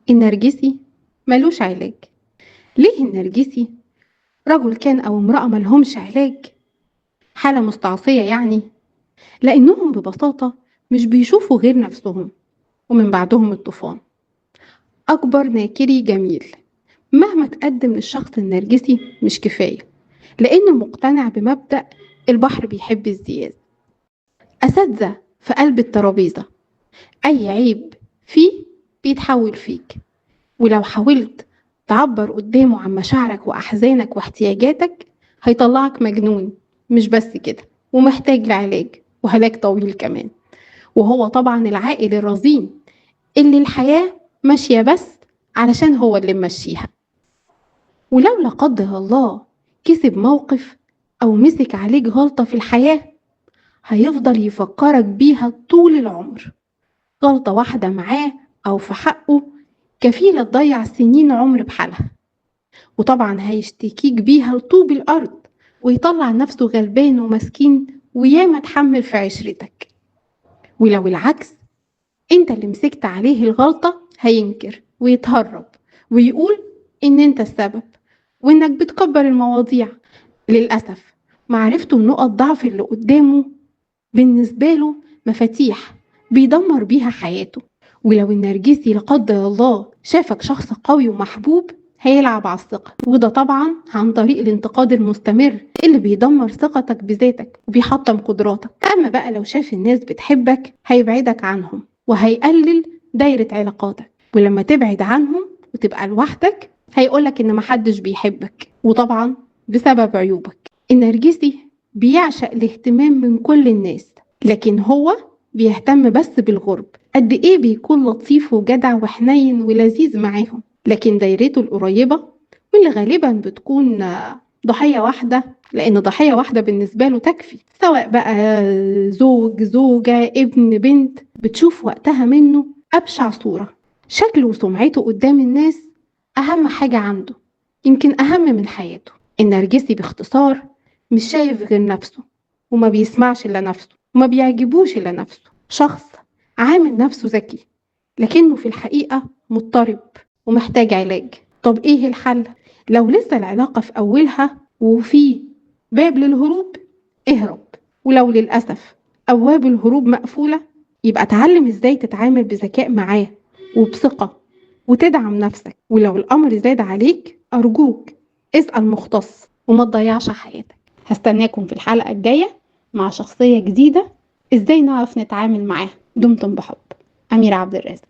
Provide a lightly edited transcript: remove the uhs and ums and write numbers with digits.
النرجسي ملوش علاج. ليه النرجسي؟ رجل كان أو امرأة ملهمش علاج، حالة مستعصية يعني، لأنهم ببساطة مش بيشوفوا غير نفسهم، ومن بعدهم الطوفان. أكبر ناكري جميل مهما تقدم للشخص النرجسي مش كفاية، لأنه مقتنع بمبدأ البحر بيحب الزيادة. أساتذة في قلب الترابيزة، أي عيب فيه بيتحول فيك، ولو حاولت تعبر قدامه عن مشاعرك وأحزانك واحتياجاتك هيطلعك مجنون. مش بس كده، ومحتاج لعلاج وعلاج طويل كمان. وهو طبعا العاقل الرزين اللي الحياة ماشية بس علشان هو اللي ممشيها. ولو لا قدر الله كسب موقف أو مسك عليك غلطة في الحياة هيفضل يفكرك بيها طول العمر. غلطة واحدة معاه أو في حقه كفيلة تضيع سنين عمر بحالها، وطبعا هيشتكيك بيها لطوب الأرض ويطلع نفسه غلبان ومسكين وياما تحمل في عشرتك. ولو العكس انت اللي مسكت عليه الغلطة هينكر ويتهرب ويقول ان انت السبب وانك بتكبر المواضيع. للأسف معرفته بنقط ضعف اللي قدامه بالنسبة له مفاتيح بيدمر بيها حياته. ولو النرجسي لا قدر الله شافك شخص قوي ومحبوب هيلعب على الثقة، وده طبعا عن طريق الانتقاد المستمر اللي بيدمر ثقتك بذاتك وبيحطم قدراتك. أما بقى لو شاف الناس بتحبك هيبعدك عنهم وهيقلل دايرة علاقاتك، ولما تبعد عنهم وتبقى لوحدك هيقولك إن محدش بيحبك، وطبعا بسبب عيوبك. النرجسي بيعشق الاهتمام من كل الناس، لكن هو بيهتم بس بالغرب. قد ايه بيكون لطيف وجدع وحنين ولذيذ معاهم، لكن دايرته القريبة واللي غالبا بتكون ضحية واحدة، لأن ضحية واحدة بالنسبة له تكفي، سواء بقى زوج، زوجة، ابن، بنت، بتشوف وقتها منه أبشع صورة. شكله وسمعته قدام الناس أهم حاجة عنده، يمكن أهم من حياته. النرجسي باختصار مش شايف غير نفسه، وما بيسمعش إلا نفسه، وما بيعجبوش إلا نفسه. شخص عامل نفسه ذكي لكنه في الحقيقة مضطرب ومحتاج علاج. طب إيه الحل؟ لو لسه العلاقة في أولها وفي باب للهروب اهرب، ولو للأسف أبواب الهروب مقفولة يبقى تعلم إزاي تتعامل بذكاء معاه وبثقة وتدعم نفسك. ولو الأمر زاد عليك أرجوك اسأل مختص وما تضيعش حياتك. هستناكم في الحلقة الجاية مع شخصية جديدة، إزاي نعرف نتعامل معاها. دمتم بحب. أميرة عبد الرازق.